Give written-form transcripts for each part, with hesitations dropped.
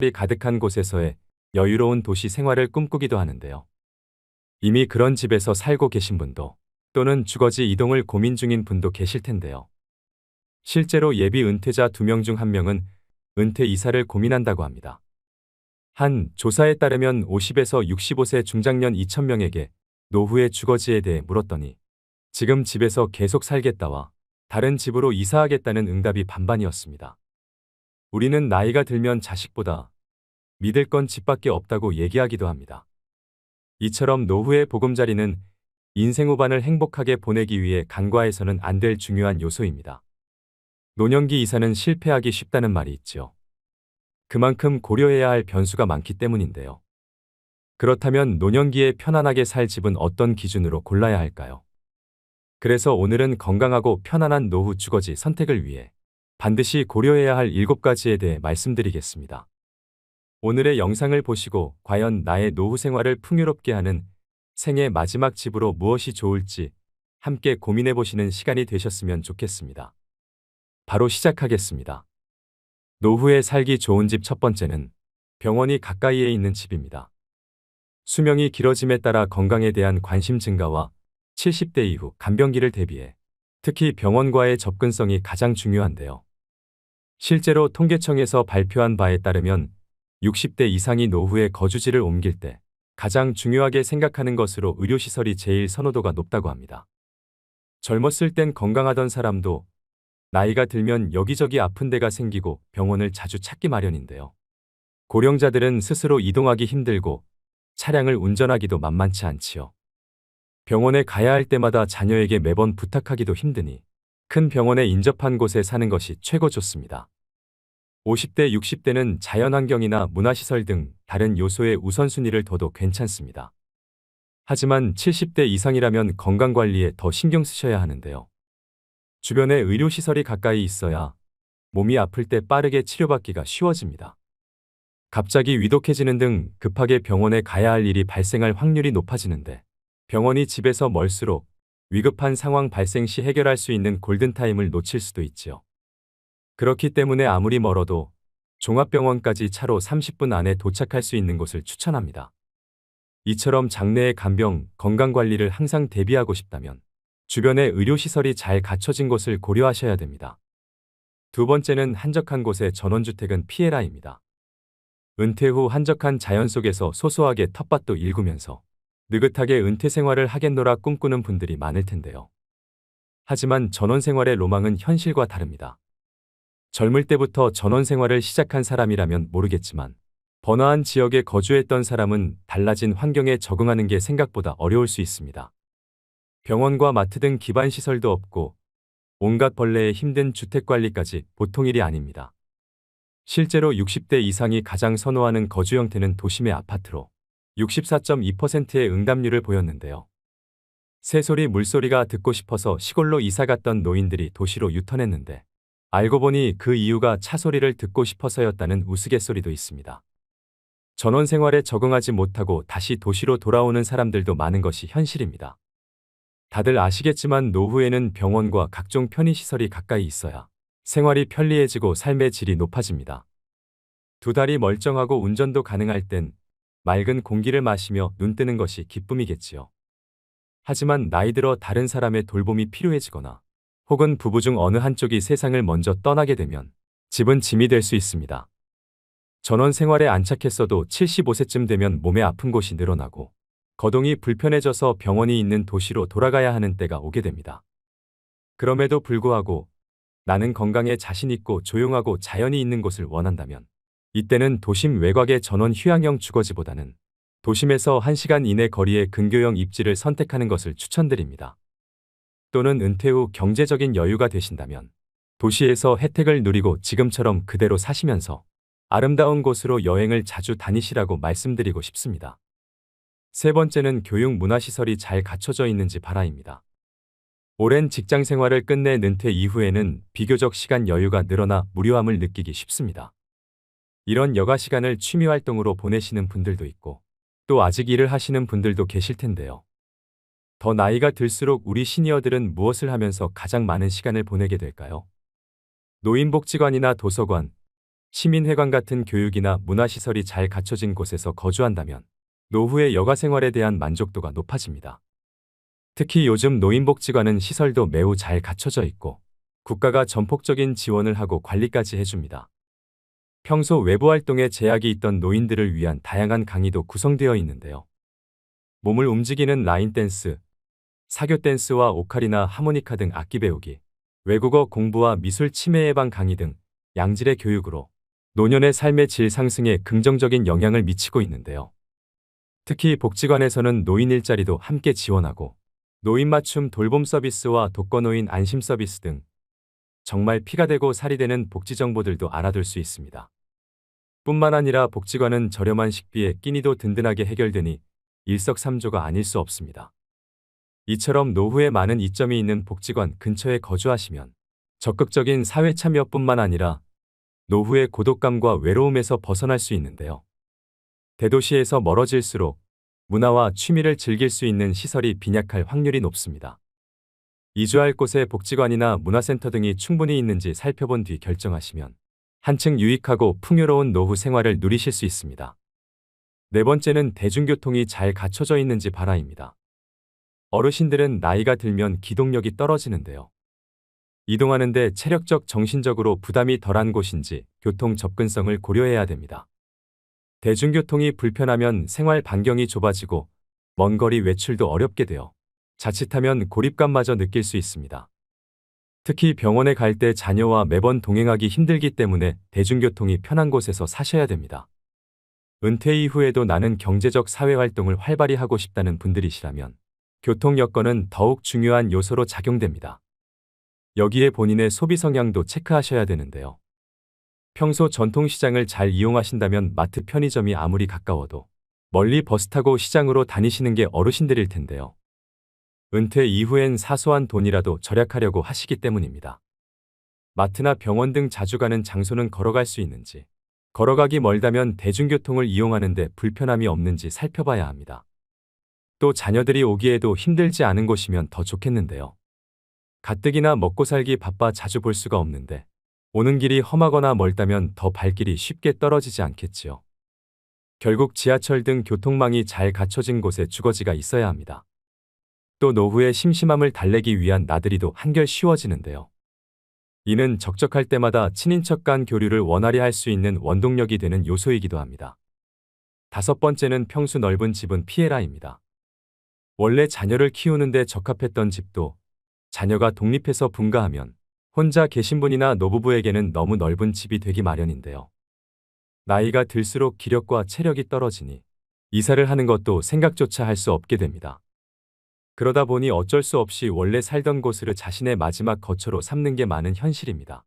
이 가득한 곳에서의 여유로운 도시 생활을 꿈꾸기도 하는데요. 이미 그런 집에서 살고 계신 분도 또는 주거지 이동을 고민 중인 분도 계실 텐데요. 실제로 예비 은퇴자 2명 중 1명은 은퇴 이사를 고민한다고 합니다. 한 조사에 따르면 50에서 65세 중장년 2,000명에게 노후의 주거지에 대해 물었더니 지금 집에서 계속 살겠다와 다른 집으로 이사하겠다는 응답이 반반이었습니다. 우리는 나이가 들면 자식보다 믿을 건 집밖에 없다고 얘기하기도 합니다. 이처럼 노후의 보금자리는 인생 후반을 행복하게 보내기 위해 간과해서는 안 될 중요한 요소입니다. 노년기 이사는 실패하기 쉽다는 말이 있죠. 그만큼 고려해야 할 변수가 많기 때문인데요. 그렇다면 노년기에 편안하게 살 집은 어떤 기준으로 골라야 할까요? 그래서 오늘은 건강하고 편안한 노후 주거지 선택을 위해 반드시 고려해야 할 7가지에 대해 말씀드리겠습니다. 오늘의 영상을 보시고 과연 나의 노후 생활을 풍요롭게 하는 생애 마지막 집으로 무엇이 좋을지 함께 고민해 보시는 시간이 되셨으면 좋겠습니다. 바로 시작하겠습니다. 노후에 살기 좋은 집 첫 번째는 병원이 가까이에 있는 집입니다. 수명이 길어짐에 따라 건강에 대한 관심 증가와 70대 이후 간병기를 대비해 특히 병원과의 접근성이 가장 중요한데요. 실제로 통계청에서 발표한 바에 따르면 60대 이상이 노후에 거주지를 옮길 때 가장 중요하게 생각하는 것으로 의료시설이 제일 선호도가 높다고 합니다. 젊었을 땐 건강하던 사람도 나이가 들면 여기저기 아픈 데가 생기고 병원을 자주 찾기 마련인데요. 고령자들은 스스로 이동하기 힘들고 차량을 운전하기도 만만치 않지요. 병원에 가야 할 때마다 자녀에게 매번 부탁하기도 힘드니 큰 병원에 인접한 곳에 사는 것이 최고 좋습니다. 50대, 60대는 자연환경이나 문화시설 등 다른 요소에 우선순위를 둬도 괜찮습니다. 하지만 70대 이상이라면 건강관리에 더 신경 쓰셔야 하는데요. 주변에 의료시설이 가까이 있어야 몸이 아플 때 빠르게 치료받기가 쉬워집니다. 갑자기 위독해지는 등 급하게 병원에 가야 할 일이 발생할 확률이 높아지는데 병원이 집에서 멀수록 위급한 상황 발생 시 해결할 수 있는 골든타임을 놓칠 수도 있지요. 그렇기 때문에 아무리 멀어도 종합병원까지 차로 30분 안에 도착할 수 있는 곳을 추천합니다. 이처럼 장래의 간병, 건강관리를 항상 대비하고 싶다면 주변에 의료시설이 잘 갖춰진 곳을 고려하셔야 됩니다. 두 번째는 한적한 곳의 전원주택은 피해라입니다. 은퇴 후 한적한 자연 속에서 소소하게 텃밭도 일구면서 느긋하게 은퇴 생활을 하겠노라 꿈꾸는 분들이 많을 텐데요. 하지만 전원 생활의 로망은 현실과 다릅니다. 젊을 때부터 전원 생활을 시작한 사람이라면 모르겠지만 번화한 지역에 거주했던 사람은 달라진 환경에 적응하는 게 생각보다 어려울 수 있습니다. 병원과 마트 등 기반 시설도 없고 온갖 벌레에 힘든 주택관리까지 보통 일이 아닙니다. 실제로 60대 이상이 가장 선호하는 거주 형태는 도심의 아파트로 64.2%의 응답률을 보였는데요. 새소리 물소리가 듣고 싶어서 시골로 이사갔던 노인들이 도시로 유턴했는데 알고 보니 그 이유가 차소리를 듣고 싶어서였다는 우스갯소리도 있습니다. 전원 생활에 적응하지 못하고 다시 도시로 돌아오는 사람들도 많은 것이 현실입니다. 다들 아시겠지만 노후에는 병원과 각종 편의시설이 가까이 있어야 생활이 편리해지고 삶의 질이 높아집니다. 두 다리 멀쩡하고 운전도 가능할 땐 맑은 공기를 마시며 눈 뜨는 것이 기쁨이겠지요. 하지만 나이 들어 다른 사람의 돌봄이 필요해지거나 혹은 부부 중 어느 한쪽이 세상을 먼저 떠나게 되면 집은 짐이 될 수 있습니다. 전원 생활에 안착했어도 75세쯤 되면 몸에 아픈 곳이 늘어나고 거동이 불편해져서 병원이 있는 도시로 돌아가야 하는 때가 오게 됩니다. 그럼에도 불구하고 나는 건강에 자신 있고 조용하고 자연이 있는 곳을 원한다면 이때는 도심 외곽의 전원 휴양형 주거지보다는 도심에서 1시간 이내 거리의 근교형 입지를 선택하는 것을 추천드립니다. 또는 은퇴 후 경제적인 여유가 되신다면 도시에서 혜택을 누리고 지금처럼 그대로 사시면서 아름다운 곳으로 여행을 자주 다니시라고 말씀드리고 싶습니다. 세 번째는 교육 문화시설이 잘 갖춰져 있는지 바라입니다. 오랜 직장 생활을 끝낸 은퇴 이후에는 비교적 시간 여유가 늘어나 무료함을 느끼기 쉽습니다. 이런 여가 시간을 취미 활동으로 보내시는 분들도 있고 또 아직 일을 하시는 분들도 계실 텐데요. 더 나이가 들수록 우리 시니어들은 무엇을 하면서 가장 많은 시간을 보내게 될까요? 노인복지관이나 도서관, 시민회관 같은 교육이나 문화시설이 잘 갖춰진 곳에서 거주한다면 노후의 여가 생활에 대한 만족도가 높아집니다. 특히 요즘 노인복지관은 시설도 매우 잘 갖춰져 있고 국가가 전폭적인 지원을 하고 관리까지 해줍니다. 평소 외부 활동에 제약이 있던 노인들을 위한 다양한 강의도 구성되어 있는데요. 몸을 움직이는 라인 댄스, 사교 댄스와 오카리나 하모니카 등 악기 배우기, 외국어 공부와 미술 치매 예방 강의 등 양질의 교육으로 노년의 삶의 질 상승에 긍정적인 영향을 미치고 있는데요. 특히 복지관에서는 노인 일자리도 함께 지원하고 노인 맞춤 돌봄 서비스와 독거노인 안심 서비스 등 정말 피가 되고 살이 되는 복지 정보들도 알아둘 수 있습니다. 뿐만 아니라 복지관은 저렴한 식비에 끼니도 든든하게 해결되니 일석삼조가 아닐 수 없습니다. 이처럼 노후에 많은 이점이 있는 복지관 근처에 거주하시면 적극적인 사회 참여뿐만 아니라 노후의 고독감과 외로움에서 벗어날 수 있는데요. 대도시에서 멀어질수록 문화와 취미를 즐길 수 있는 시설이 빈약할 확률이 높습니다. 이주할 곳에 복지관이나 문화센터 등이 충분히 있는지 살펴본 뒤 결정하시면 한층 유익하고 풍요로운 노후 생활을 누리실 수 있습니다. 네 번째는 대중교통이 잘 갖춰져 있는지 봐라입니다. 어르신들은 나이가 들면 기동력이 떨어지는데요. 이동하는데 체력적, 정신적으로 부담이 덜한 곳인지 교통 접근성을 고려해야 됩니다. 대중교통이 불편하면 생활 반경이 좁아지고 먼 거리 외출도 어렵게 되어 자칫하면 고립감마저 느낄 수 있습니다. 특히 병원에 갈 때 자녀와 매번 동행하기 힘들기 때문에 대중교통이 편한 곳에서 사셔야 됩니다. 은퇴 이후에도 나는 경제적 사회활동을 활발히 하고 싶다는 분들이시라면 교통 여건은 더욱 중요한 요소로 작용됩니다. 여기에 본인의 소비 성향도 체크하셔야 되는데요. 평소 전통시장을 잘 이용하신다면 마트 편의점이 아무리 가까워도 멀리 버스 타고 시장으로 다니시는 게 어르신들일 텐데요. 은퇴 이후엔 사소한 돈이라도 절약하려고 하시기 때문입니다. 마트나 병원 등 자주 가는 장소는 걸어갈 수 있는지, 걸어가기 멀다면 대중교통을 이용하는데 불편함이 없는지 살펴봐야 합니다. 또 자녀들이 오기에도 힘들지 않은 곳이면 더 좋겠는데요. 가뜩이나 먹고 살기 바빠 자주 볼 수가 없는데 오는 길이 험하거나 멀다면 더 발길이 쉽게 떨어지지 않겠지요. 결국 지하철 등 교통망이 잘 갖춰진 곳에 주거지가 있어야 합니다. 또 노후의 심심함을 달래기 위한 나들이도 한결 쉬워지는데요. 이는 적적할 때마다 친인척 간 교류를 원활히 할 수 있는 원동력이 되는 요소이기도 합니다. 다섯 번째는 평수 넓은 집은 피해라입니다. 원래 자녀를 키우는데 적합했던 집도 자녀가 독립해서 분가하면 혼자 계신 분이나 노부부에게는 너무 넓은 집이 되기 마련인데요. 나이가 들수록 기력과 체력이 떨어지니 이사를 하는 것도 생각조차 할 수 없게 됩니다. 그러다 보니 어쩔 수 없이 원래 살던 곳을 자신의 마지막 거처로 삼는 게 많은 현실입니다.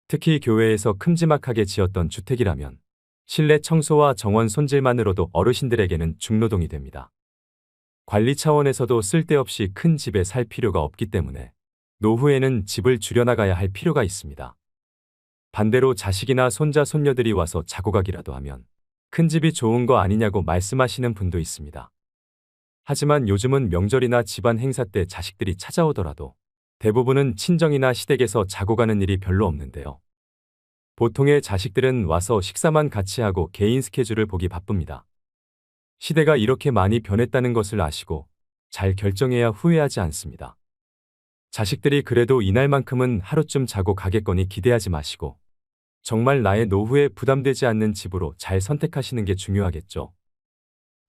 특히 교외에서 큼지막하게 지었던 주택이라면 실내 청소와 정원 손질만으로도 어르신들에게는 중노동이 됩니다. 관리 차원에서도 쓸데없이 큰 집에 살 필요가 없기 때문에 노후에는 집을 줄여나가야 할 필요가 있습니다. 반대로 자식이나 손자, 손녀들이 와서 자고 가기라도 하면 큰 집이 좋은 거 아니냐고 말씀하시는 분도 있습니다. 하지만 요즘은 명절이나 집안 행사 때 자식들이 찾아오더라도 대부분은 친정이나 시댁에서 자고 가는 일이 별로 없는데요. 보통의 자식들은 와서 식사만 같이 하고 개인 스케줄을 보기 바쁩니다. 시대가 이렇게 많이 변했다는 것을 아시고 잘 결정해야 후회하지 않습니다. 자식들이 그래도 이날만큼은 하루쯤 자고 가겠거니 기대하지 마시고 정말 나의 노후에 부담되지 않는 집으로 잘 선택하시는 게 중요하겠죠.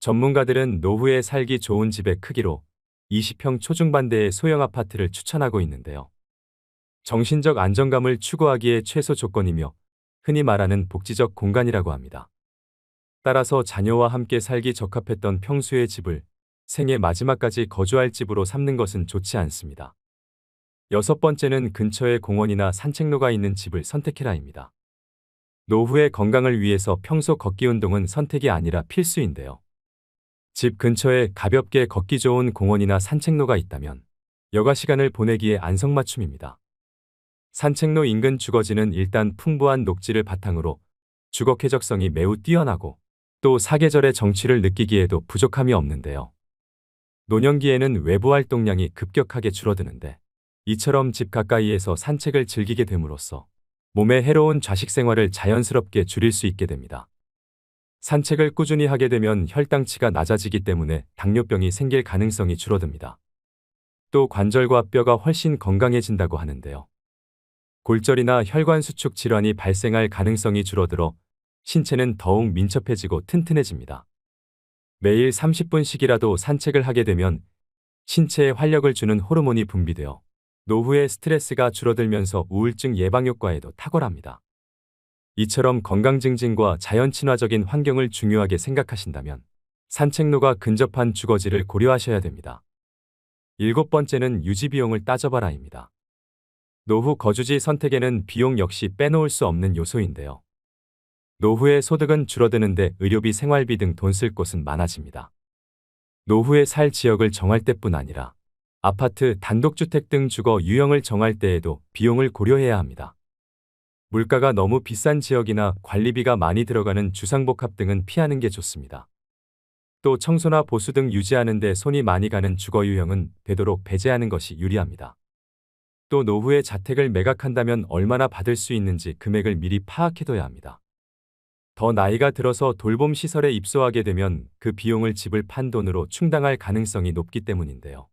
전문가들은 노후에 살기 좋은 집의 크기로 20평 초중반대의 소형 아파트를 추천하고 있는데요. 정신적 안정감을 추구하기에 최소 조건이며 흔히 말하는 복지적 공간이라고 합니다. 따라서 자녀와 함께 살기 적합했던 평수의 집을 생애 마지막까지 거주할 집으로 삼는 것은 좋지 않습니다. 여섯 번째는 근처에 공원이나 산책로가 있는 집을 선택해라입니다. 노후의 건강을 위해서 평소 걷기 운동은 선택이 아니라 필수인데요. 집 근처에 가볍게 걷기 좋은 공원이나 산책로가 있다면 여가 시간을 보내기에 안성맞춤입니다. 산책로 인근 주거지는 일단 풍부한 녹지를 바탕으로 주거 쾌적성이 매우 뛰어나고 또 사계절의 정취를 느끼기에도 부족함이 없는데요. 노년기에는 외부 활동량이 급격하게 줄어드는데 이처럼 집 가까이에서 산책을 즐기게 됨으로써 몸에 해로운 좌식 생활을 자연스럽게 줄일 수 있게 됩니다. 산책을 꾸준히 하게 되면 혈당치가 낮아지기 때문에 당뇨병이 생길 가능성이 줄어듭니다. 또 관절과 뼈가 훨씬 건강해진다고 하는데요. 골절이나 혈관 수축 질환이 발생할 가능성이 줄어들어 신체는 더욱 민첩해지고 튼튼해집니다. 매일 30분씩이라도 산책을 하게 되면 신체에 활력을 주는 호르몬이 분비되어 노후의 스트레스가 줄어들면서 우울증 예방 효과에도 탁월합니다. 이처럼 건강 증진과 자연 친화적인 환경을 중요하게 생각하신다면 산책로가 근접한 주거지를 고려하셔야 됩니다. 7번째는 유지 비용을 따져봐라입니다. 노후 거주지 선택에는 비용 역시 빼놓을 수 없는 요소인데요. 노후의 소득은 줄어드는데 의료비, 생활비 등 돈 쓸 곳은 많아집니다. 노후에 살 지역을 정할 때뿐 아니라 아파트, 단독주택 등 주거 유형을 정할 때에도 비용을 고려해야 합니다. 물가가 너무 비싼 지역이나 관리비가 많이 들어가는 주상복합 등은 피하는 게 좋습니다. 또 청소나 보수 등 유지하는 데 손이 많이 가는 주거 유형은 되도록 배제하는 것이 유리합니다. 또 노후에 자택을 매각한다면 얼마나 받을 수 있는지 금액을 미리 파악해둬야 합니다. 더 나이가 들어서 돌봄 시설에 입소하게 되면 그 비용을 집을 판 돈으로 충당할 가능성이 높기 때문인데요.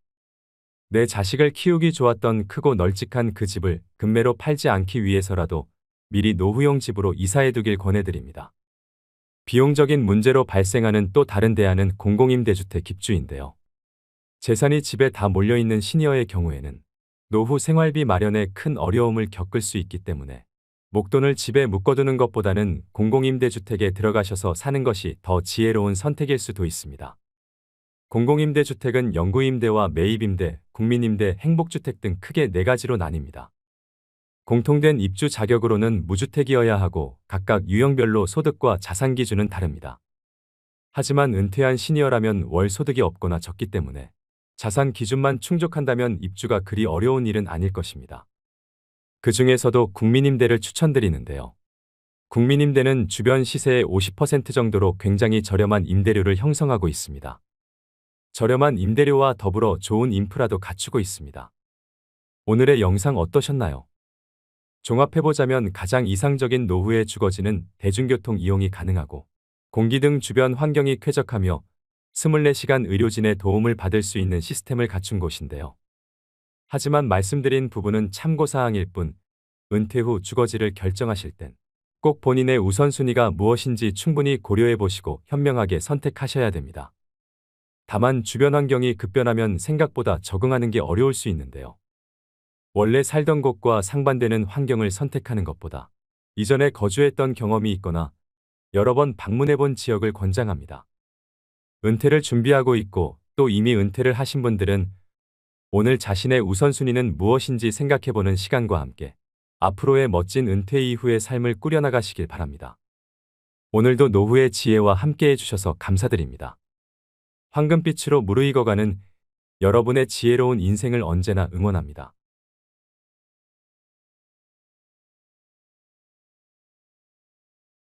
내 자식을 키우기 좋았던 크고 널찍한 그 집을 급매로 팔지 않기 위해서라도 미리 노후용 집으로 이사해두길 권해드립니다. 비용적인 문제로 발생하는 또 다른 대안은 공공임대주택 입주인데요. 재산이 집에 다 몰려있는 시니어의 경우에는 노후 생활비 마련에 큰 어려움을 겪을 수 있기 때문에 목돈을 집에 묶어두는 것보다는 공공임대주택에 들어가셔서 사는 것이 더 지혜로운 선택일 수도 있습니다. 공공임대주택은 영구임대와 매입임대, 국민임대, 행복주택 등 크게 4가지로 나뉩니다. 공통된 입주 자격으로는 무주택이어야 하고 각각 유형별로 소득과 자산 기준은 다릅니다. 하지만 은퇴한 시니어라면 월 소득이 없거나 적기 때문에 자산 기준만 충족한다면 입주가 그리 어려운 일은 아닐 것입니다. 그 중에서도 국민임대를 추천드리는데요. 국민임대는 주변 시세의 50% 정도로 굉장히 저렴한 임대료를 형성하고 있습니다. 저렴한 임대료와 더불어 좋은 인프라도 갖추고 있습니다. 오늘의 영상 어떠셨나요? 종합해보자면 가장 이상적인 노후의 주거지는 대중교통 이용이 가능하고 공기 등 주변 환경이 쾌적하며 24시간 의료진의 도움을 받을 수 있는 시스템을 갖춘 곳인데요. 하지만 말씀드린 부분은 참고사항일 뿐 은퇴 후 주거지를 결정하실 땐 꼭 본인의 우선순위가 무엇인지 충분히 고려해보시고 현명하게 선택하셔야 됩니다. 다만 주변 환경이 급변하면 생각보다 적응하는 게 어려울 수 있는데요. 원래 살던 곳과 상반되는 환경을 선택하는 것보다 이전에 거주했던 경험이 있거나 여러 번 방문해본 지역을 권장합니다. 은퇴를 준비하고 있고 또 이미 은퇴를 하신 분들은 오늘 자신의 우선순위는 무엇인지 생각해보는 시간과 함께 앞으로의 멋진 은퇴 이후의 삶을 꾸려나가시길 바랍니다. 오늘도 노후의 지혜와 함께 해주셔서 감사드립니다. 황금빛으로 무르익어가는 여러분의 지혜로운 인생을 언제나 응원합니다.